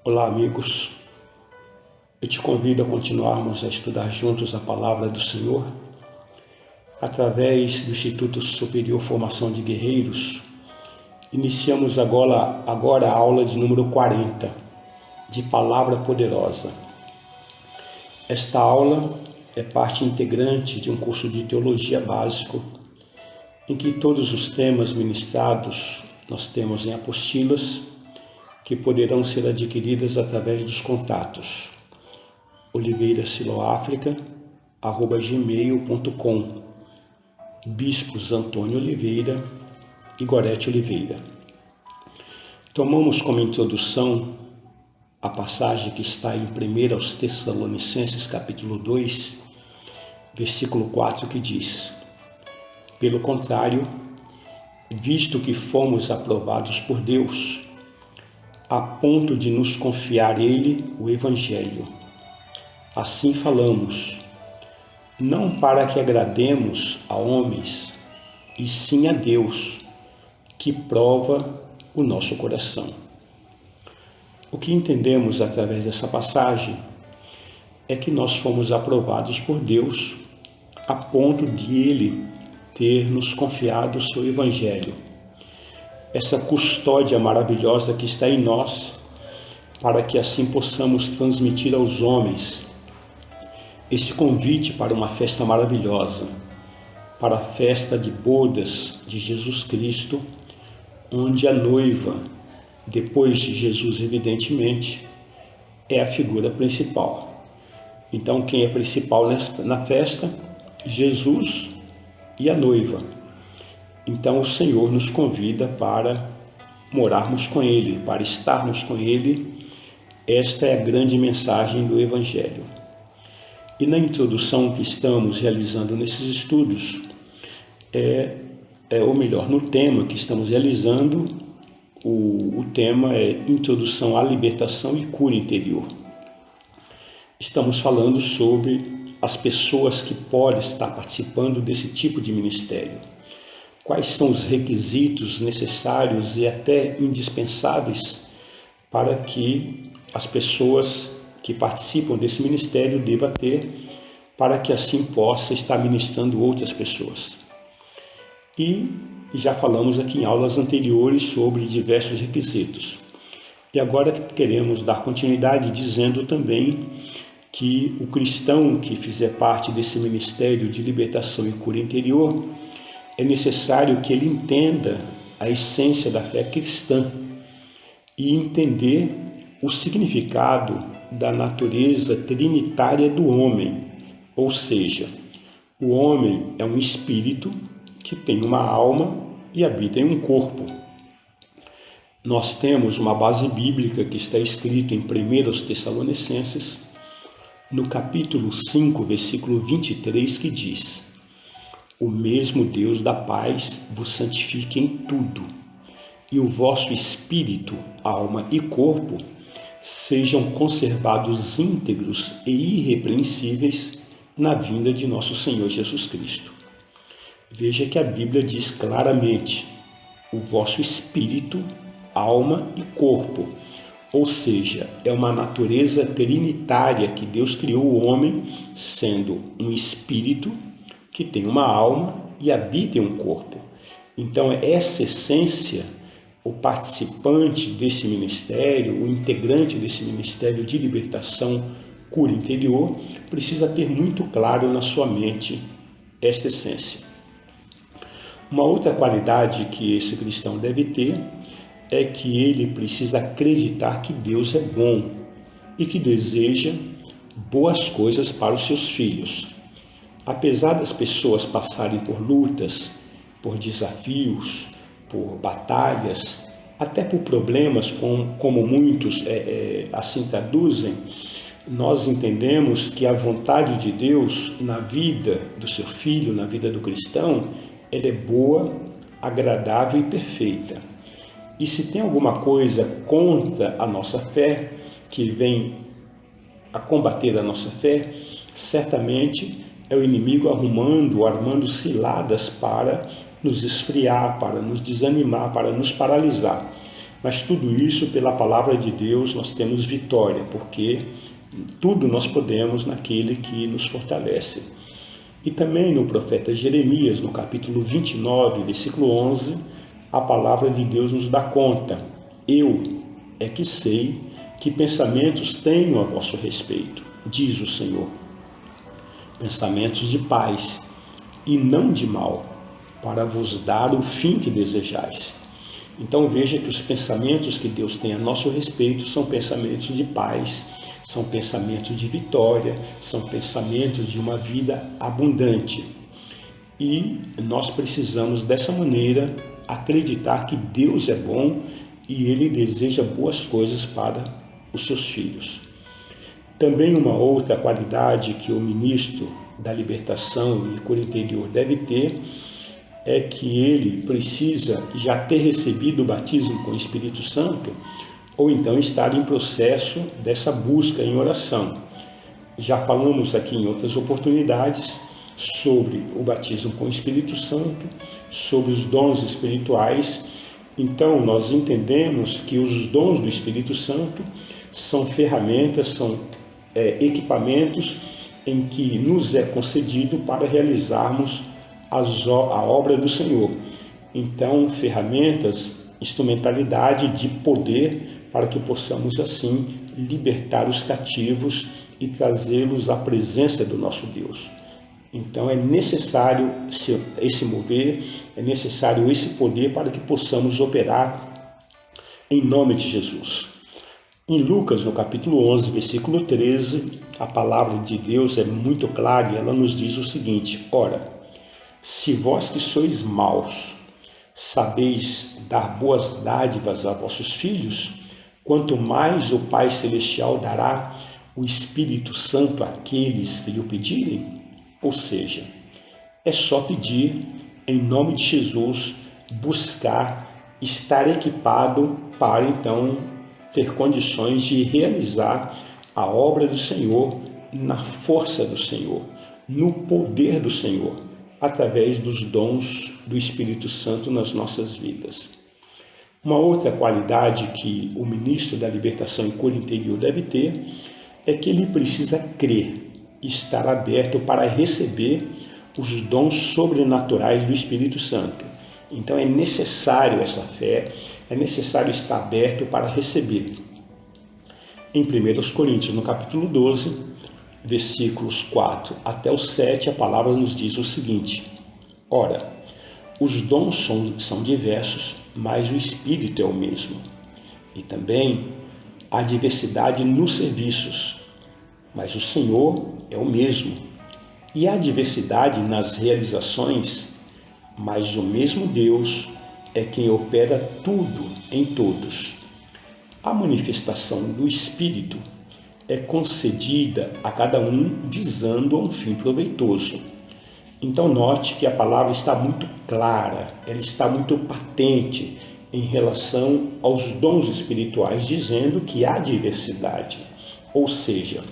Olá, amigos. Eu te convido a continuarmos a estudar juntos a Palavra do Senhor através do Instituto Superior Formação de Guerreiros. Iniciamos agora a aula de número 40, de Palavra Poderosa. Esta aula é parte integrante de um curso de teologia básico, em que todos os temas ministrados nós temos em apostilas, que poderão ser adquiridas através dos contatos oliveirasiloafrica@gmail.com, Bispos Antônio Oliveira e Gorete Oliveira. Tomamos como introdução a passagem que está em 1 aos Tessalonicenses, capítulo 2, versículo 4, que diz: Pelo contrário, visto que fomos aprovados por Deus, a ponto de nos confiar Ele o Evangelho. Assim falamos, não para que agrademos a homens, e sim a Deus, que prova o nosso coração. O que entendemos através dessa passagem é que nós fomos aprovados por Deus a ponto de Ele ter nos confiado o seu Evangelho. Essa custódia maravilhosa que está em nós, para que assim possamos transmitir aos homens esse convite para uma festa maravilhosa, para a festa de bodas de Jesus Cristo, onde a noiva, depois de Jesus, evidentemente, é a figura principal. Então, quem é principal na festa? Jesus e a noiva. Então o Senhor nos convida para morarmos com Ele, para estarmos com Ele. Esta é a grande mensagem do Evangelho. E na introdução que estamos realizando nesses estudos, ou melhor, no tema que estamos realizando, o tema é Introdução à Libertação e Cura Interior. Estamos falando sobre as pessoas que podem estar participando desse tipo de ministério. Quais são os requisitos necessários e até indispensáveis para que as pessoas que participam desse ministério devam ter, para que assim possa estar ministrando outras pessoas. E já falamos aqui em aulas anteriores sobre diversos requisitos. E agora queremos dar continuidade dizendo também que o cristão que fizer parte desse ministério de libertação e cura interior, é necessário que ele entenda a essência da fé cristã e entender o significado da natureza trinitária do homem. Ou seja, o homem é um espírito que tem uma alma e habita em um corpo. Nós temos uma base bíblica que está escrita em 1 Tessalonicenses, no capítulo 5, versículo 23, que diz: O mesmo Deus da paz vos santifique em tudo, e o vosso espírito, alma e corpo sejam conservados íntegros e irrepreensíveis na vinda de nosso Senhor Jesus Cristo. Veja que a Bíblia diz claramente: o vosso espírito, alma e corpo. Ou seja, é uma natureza trinitária que Deus criou o homem, sendo um espírito que tem uma alma e habita em um corpo. Então, essa essência, o participante desse ministério, o integrante desse ministério de libertação, cura interior, precisa ter muito claro na sua mente esta essência. Uma outra qualidade que esse cristão deve ter é que ele precisa acreditar que Deus é bom e que deseja boas coisas para os seus filhos. Apesar das pessoas passarem por lutas, por desafios, por batalhas, até por problemas, como muitos assim traduzem, nós entendemos que a vontade de Deus na vida do seu filho, na vida do cristão, ela é boa, agradável e perfeita. E se tem alguma coisa contra a nossa fé, que vem a combater a nossa fé, certamente é o inimigo armando ciladas para nos esfriar, para nos desanimar, para nos paralisar. Mas tudo isso, pela palavra de Deus, nós temos vitória, porque tudo nós podemos naquele que nos fortalece. E também no profeta Jeremias, no capítulo 29, versículo 11, a palavra de Deus nos dá conta: eu é que sei que pensamentos tenho a vosso respeito, diz o Senhor, pensamentos de paz e não de mal, para vos dar o fim que desejais. Então veja que os pensamentos que Deus tem a nosso respeito são pensamentos de paz, são pensamentos de vitória, são pensamentos de uma vida abundante. E nós precisamos dessa maneira acreditar que Deus é bom e Ele deseja boas coisas para os seus filhos. Também uma outra qualidade que o ministro da libertação e cura interior deve ter é que ele precisa já ter recebido o batismo com o Espírito Santo ou então estar em processo dessa busca em oração. Já falamos aqui em outras oportunidades sobre o batismo com o Espírito Santo, sobre os dons espirituais. Então, nós entendemos que os dons do Espírito Santo são ferramentas, são equipamentos em que nos é concedido para realizarmos a obra do Senhor. Então, ferramentas, instrumentalidade de poder para que possamos assim libertar os cativos e trazê-los à presença do nosso Deus. Então é necessário esse mover, é necessário esse poder para que possamos operar em nome de Jesus. Em Lucas, no capítulo 11, versículo 13, a palavra de Deus é muito clara e ela nos diz o seguinte: ora, se vós que sois maus, sabeis dar boas dádivas a vossos filhos, quanto mais o Pai Celestial dará o Espírito Santo àqueles que lhe o pedirem? Ou seja, é só pedir em nome de Jesus, buscar, estar equipado para então ter condições de realizar a obra do Senhor na força do Senhor, no poder do Senhor, através dos dons do Espírito Santo nas nossas vidas. Uma outra qualidade que o ministro da libertação e cura interior deve ter é que ele precisa crer, estar aberto para receber os dons sobrenaturais do Espírito Santo. Então é necessário essa fé, é necessário estar aberto para receber. Em 1 Coríntios, no capítulo 12, versículos 4 até o 7, a palavra nos diz o seguinte: ora, os dons são diversos, mas o Espírito é o mesmo. E também há diversidade nos serviços, mas o Senhor é o mesmo. E há diversidade nas realizações, mas o mesmo Deus é quem opera tudo em todos. A manifestação do Espírito é concedida a cada um visando a um fim proveitoso. Então note que a palavra está muito clara, ela está muito patente em relação aos dons espirituais, dizendo que há diversidade. Ou seja,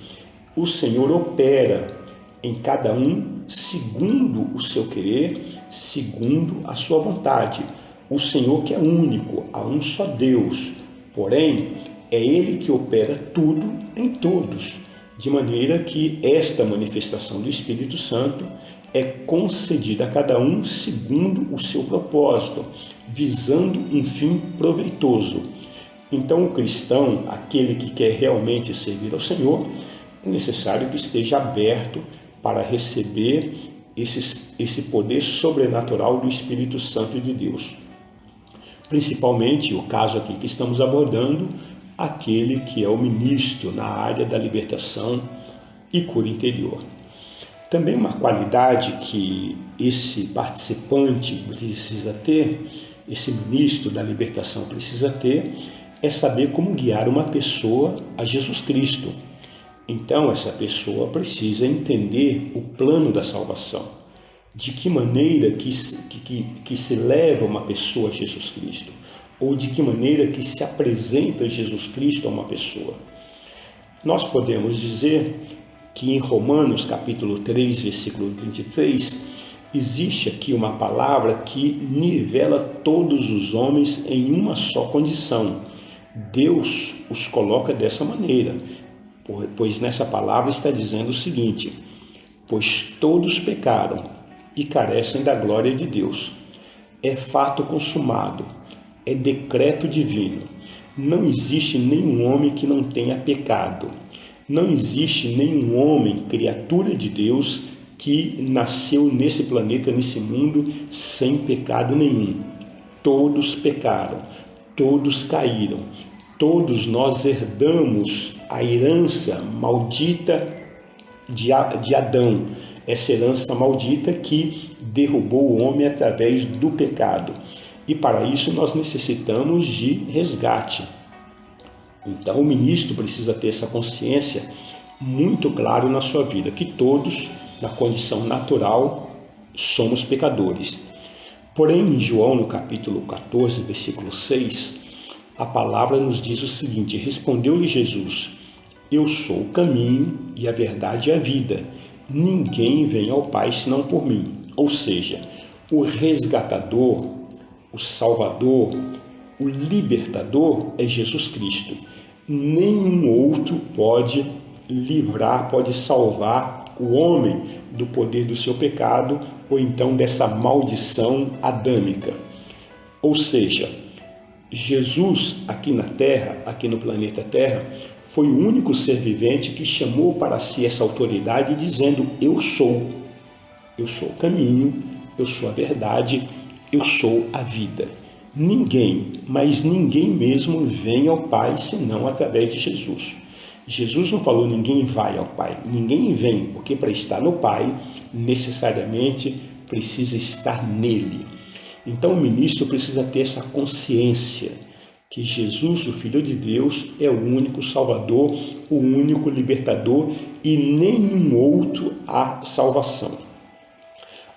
o Senhor opera em cada um segundo o seu querer, segundo a sua vontade. O Senhor que é único, há um só Deus, porém é Ele que opera tudo em todos, de maneira que esta manifestação do Espírito Santo é concedida a cada um segundo o seu propósito, visando um fim proveitoso. Então o cristão, aquele que quer realmente servir ao Senhor, é necessário que esteja aberto para receber esse poder sobrenatural do Espírito Santo de Deus. Principalmente o caso aqui que estamos abordando, aquele que é o ministro na área da libertação e cura interior. Também uma qualidade que esse participante precisa ter, esse ministro da libertação precisa ter, é saber como guiar uma pessoa a Jesus Cristo. Então, essa pessoa precisa entender o plano da salvação, de que maneira que se leva uma pessoa a Jesus Cristo, ou de que maneira que se apresenta Jesus Cristo a uma pessoa. Nós podemos dizer que em Romanos capítulo 3, versículo 23, Existe aqui uma palavra que nivela todos os homens em uma só condição. Deus os coloca dessa maneira, pois nessa palavra está dizendo o seguinte: pois todos pecaram e carecem da glória de Deus. É fato consumado, é decreto divino. Não existe nenhum homem que não tenha pecado. Não existe nenhum homem, criatura de Deus, que nasceu nesse planeta, nesse mundo, sem pecado nenhum. Todos pecaram, todos caíram, todos nós herdamos a herança maldita de Adão, essa herança maldita que derrubou o homem através do pecado. E para isso nós necessitamos de resgate. Então o ministro precisa ter essa consciência muito clara na sua vida, que todos, na condição natural, somos pecadores. Porém, em João, no capítulo 14, versículo 6, a palavra nos diz o seguinte: respondeu-lhe Jesus: eu sou o caminho e a verdade e a vida. Ninguém vem ao Pai senão por mim. Ou seja, o resgatador, o salvador, o libertador é Jesus Cristo. Nenhum outro pode livrar, pode salvar o homem do poder do seu pecado ou então dessa maldição adâmica. Ou seja, Jesus aqui na Terra, aqui no planeta Terra, foi o único ser vivente que chamou para si essa autoridade dizendo: eu sou o caminho, eu sou a verdade, eu sou a vida. Ninguém, mas ninguém mesmo vem ao Pai senão através de Jesus. Jesus não falou ninguém vai ao Pai, ninguém vem, porque para estar no Pai, necessariamente precisa estar nele. Então o ministro precisa ter essa consciência que Jesus, o Filho de Deus, é o único Salvador, o único libertador e nenhum outro há salvação.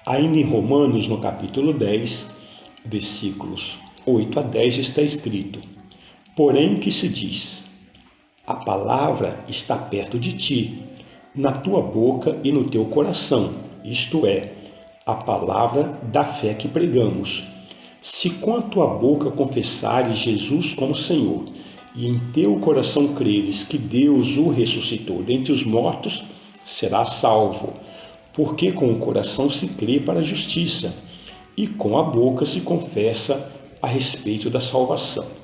Ainda em Romanos, no capítulo 10, versículos 8 a 10, está escrito: porém que se diz, a palavra está perto de ti, na tua boca e no teu coração, isto é, a palavra da fé que pregamos. Se com a tua boca confessares Jesus como Senhor, e em teu coração creres que Deus o ressuscitou dentre os mortos, serás salvo. Porque com o coração se crê para a justiça, e com a boca se confessa a respeito da salvação.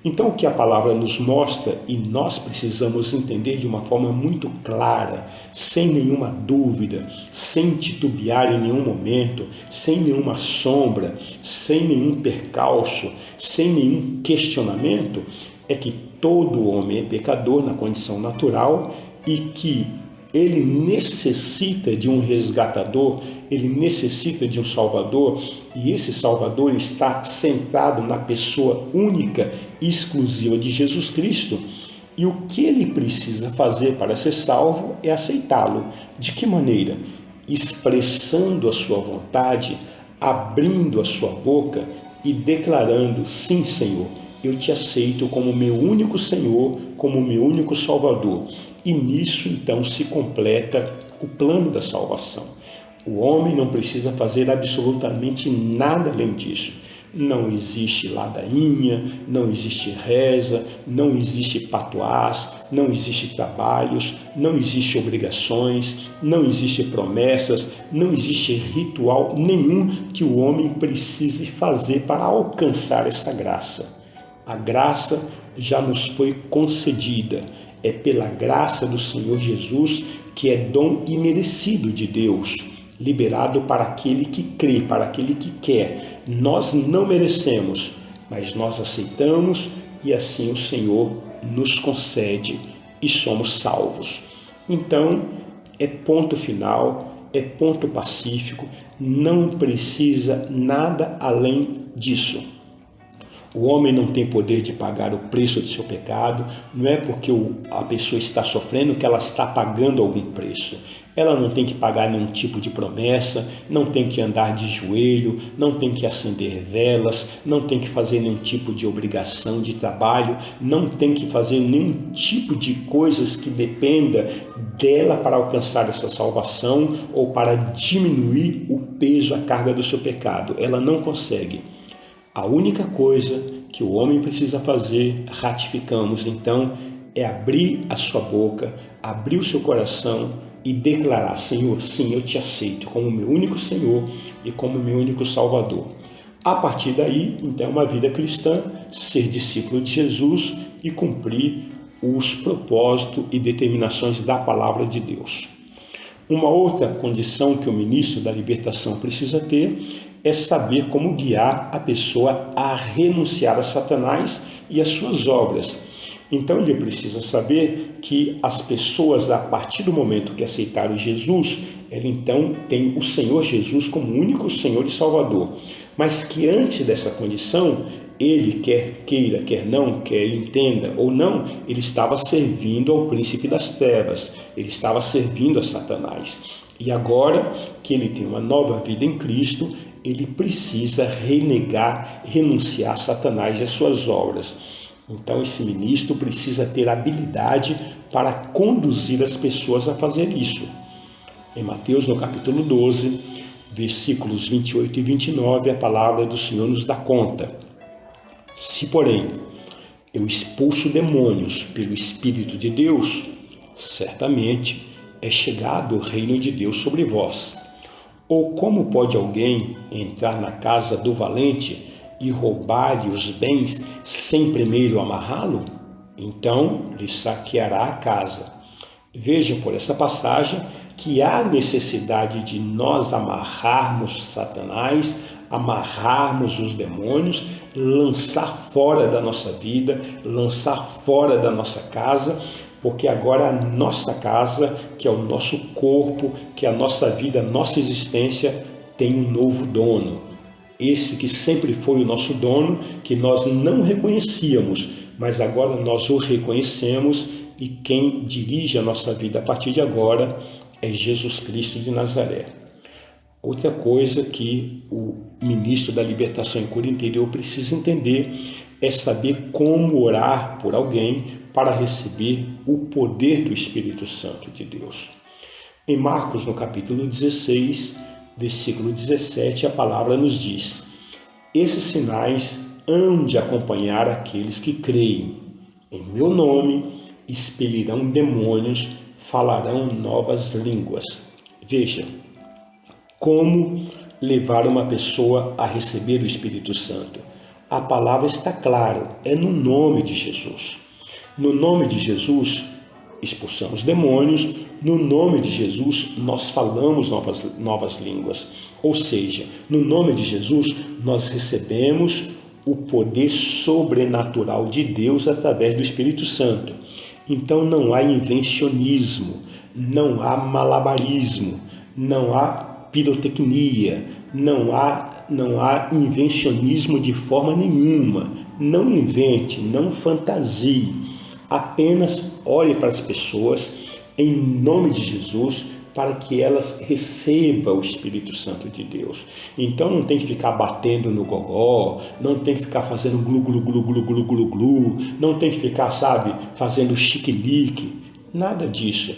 Então o que a palavra nos mostra, e nós precisamos entender de uma forma muito clara, sem nenhuma dúvida, sem titubear em nenhum momento, sem nenhuma sombra, sem nenhum percalço, sem nenhum questionamento, é que todo homem é pecador na condição natural e que ele necessita de um resgatador, ele necessita de um salvador, e esse salvador está centrado na pessoa única e exclusiva de Jesus Cristo. E o que ele precisa fazer para ser salvo é aceitá-lo. De que maneira? Expressando a sua vontade, abrindo a sua boca e declarando: sim, Senhor, eu te aceito como meu único Senhor, como meu único Salvador. E nisso, então, se completa o plano da salvação. O homem não precisa fazer absolutamente nada além disso. Não existe ladainha, não existe reza, não existe patuás, não existe trabalhos, não existe obrigações, não existe promessas, não existe ritual nenhum que o homem precise fazer para alcançar essa graça. A graça já nos foi concedida. É pela graça do Senhor Jesus, que é dom imerecido de Deus, liberado para aquele que crê, para aquele que quer. Nós não merecemos, mas nós aceitamos e assim o Senhor nos concede e somos salvos. Então, é ponto final, é ponto pacífico, não precisa nada além disso. O homem não tem poder de pagar o preço do seu pecado. Não é porque a pessoa está sofrendo que ela está pagando algum preço. Ela não tem que pagar nenhum tipo de promessa, não tem que andar de joelho, não tem que acender velas, não tem que fazer nenhum tipo de obrigação de trabalho, não tem que fazer nenhum tipo de coisas que dependa dela para alcançar essa salvação ou para diminuir o peso, a carga do seu pecado. Ela não consegue. A única coisa que o homem precisa fazer, ratificamos então, é abrir a sua boca, abrir o seu coração e declarar: Senhor, sim, eu te aceito como meu único Senhor e como meu único Salvador. A partir daí, então, uma vida cristã, ser discípulo de Jesus e cumprir os propósitos e determinações da palavra de Deus. Uma outra condição que o ministro da libertação precisa ter é saber como guiar a pessoa a renunciar a Satanás e às suas obras. Então ele precisa saber que as pessoas, a partir do momento que aceitaram Jesus, ele então tem o Senhor Jesus como único Senhor e Salvador. Mas que antes dessa condição, ele, quer queira, quer não, quer entenda ou não, ele estava servindo ao príncipe das trevas, ele estava servindo a Satanás. E agora que ele tem uma nova vida em Cristo, ele precisa renunciar a Satanás e as suas obras. Então esse ministro precisa ter habilidade para conduzir as pessoas a fazer isso. Em Mateus, no capítulo 12, versículos 28 e 29, a palavra do Senhor nos dá conta. Se, porém, eu expulso demônios pelo Espírito de Deus, certamente é chegado o reino de Deus sobre vós. Ou como pode alguém entrar na casa do valente e roubar-lhe os bens sem primeiro amarrá-lo? Então lhe saqueará a casa. Veja por essa passagem que há necessidade de nós amarrarmos Satanás, amarrarmos os demônios, lançar fora da nossa vida, lançar fora da nossa casa, porque agora a nossa casa, que é o nosso corpo, que é a nossa vida, a nossa existência, tem um novo dono. Esse que sempre foi o nosso dono, que nós não reconhecíamos, mas agora nós o reconhecemos, e quem dirige a nossa vida a partir de agora é Jesus Cristo de Nazaré. Outra coisa que o ministro da libertação em cura interior precisa entender é saber como orar por alguém para receber o poder do Espírito Santo de Deus. Em Marcos, no capítulo 16, versículo 17, a palavra nos diz: esses sinais hão de acompanhar aqueles que creem. Em meu nome expelirão demônios, falarão novas línguas. Veja, como levar uma pessoa a receber o Espírito Santo? A palavra está clara, é no nome de Jesus. No nome de Jesus, expulsamos demônios, no nome de Jesus, nós falamos novas línguas. Ou seja, no nome de Jesus, nós recebemos o poder sobrenatural de Deus através do Espírito Santo. Então não há invencionismo, não há malabarismo, não há pirotecnia, não há invencionismo de forma nenhuma. Não invente, não fantasie. Apenas olhe para as pessoas em nome de Jesus para que elas recebam o Espírito Santo de Deus. Então não tem que ficar batendo no gogó, não tem que ficar fazendo glu, glu, glu, glu, glu, glu, glu, não tem que ficar, fazendo chiquilique, nada disso.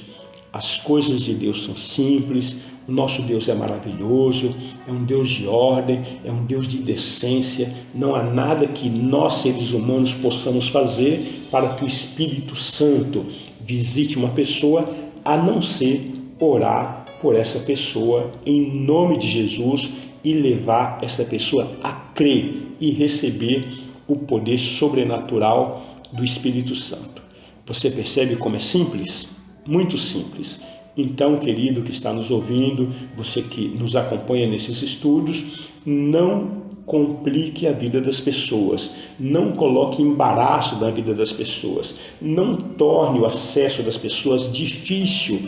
As coisas de Deus são simples, o nosso Deus é maravilhoso, é um Deus de ordem, é um Deus de decência. Não há nada que nós, seres humanos, possamos fazer para que o Espírito Santo visite uma pessoa, a não ser orar por essa pessoa em nome de Jesus e levar essa pessoa a crer e receber o poder sobrenatural do Espírito Santo. Você percebe como é simples? Muito simples. Então, querido que está nos ouvindo, você que nos acompanha nesses estudos, não complique a vida das pessoas, não coloque embaraço na vida das pessoas, não torne o acesso das pessoas difícil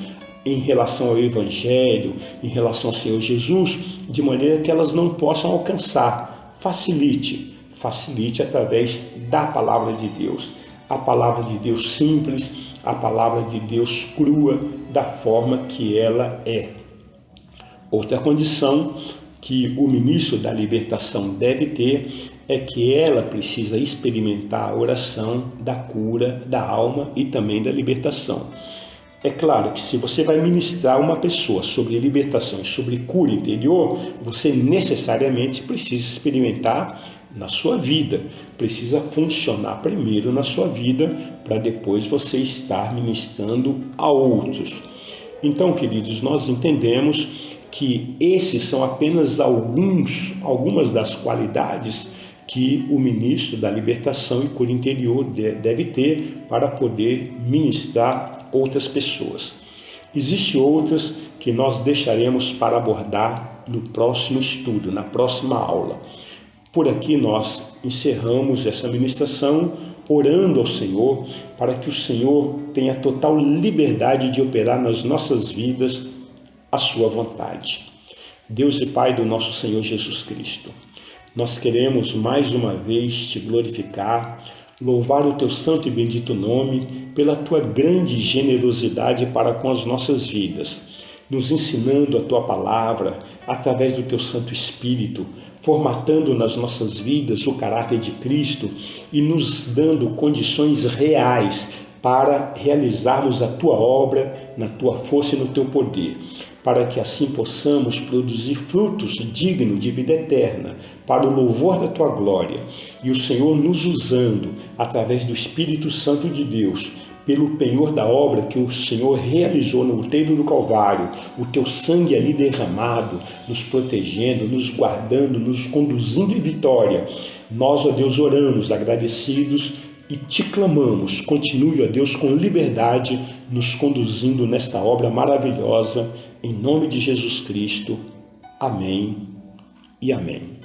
em relação ao Evangelho, em relação ao Senhor Jesus, de maneira que elas não possam alcançar. Facilite, facilite através da palavra de Deus. A palavra de Deus simples, a palavra de Deus crua, da forma que ela é. Outra condição que o ministro da libertação deve ter é que ela precisa experimentar a oração da cura da alma e também da libertação. É claro que se você vai ministrar uma pessoa sobre libertação e sobre cura interior, você necessariamente precisa experimentar na sua vida, precisa funcionar primeiro na sua vida para depois você estar ministrando a outros. Então, queridos, nós entendemos que esses são apenas algumas das qualidades que o ministro da libertação e cura interior deve ter para poder ministrar outras pessoas. Existem outras que nós deixaremos para abordar no próximo estudo, na próxima aula. Por aqui nós encerramos essa ministração orando ao Senhor para que o Senhor tenha total liberdade de operar nas nossas vidas a sua vontade. Deus e Pai do nosso Senhor Jesus Cristo, nós queremos mais uma vez te glorificar, louvar o teu santo e bendito nome pela tua grande generosidade para com as nossas vidas, nos ensinando a tua palavra através do teu Santo Espírito, formatando nas nossas vidas o caráter de Cristo e nos dando condições reais para realizarmos a tua obra na tua força e no teu poder, para que assim possamos produzir frutos dignos de vida eterna, para o louvor da tua glória, e o Senhor nos usando através do Espírito Santo de Deus, pelo penhor da obra que o Senhor realizou no outeiro do Calvário, o teu sangue ali derramado, nos protegendo, nos guardando, nos conduzindo em vitória. Nós, ó Deus, oramos agradecidos e te clamamos, continue, ó Deus, com liberdade, nos conduzindo nesta obra maravilhosa, em nome de Jesus Cristo. Amém e amém.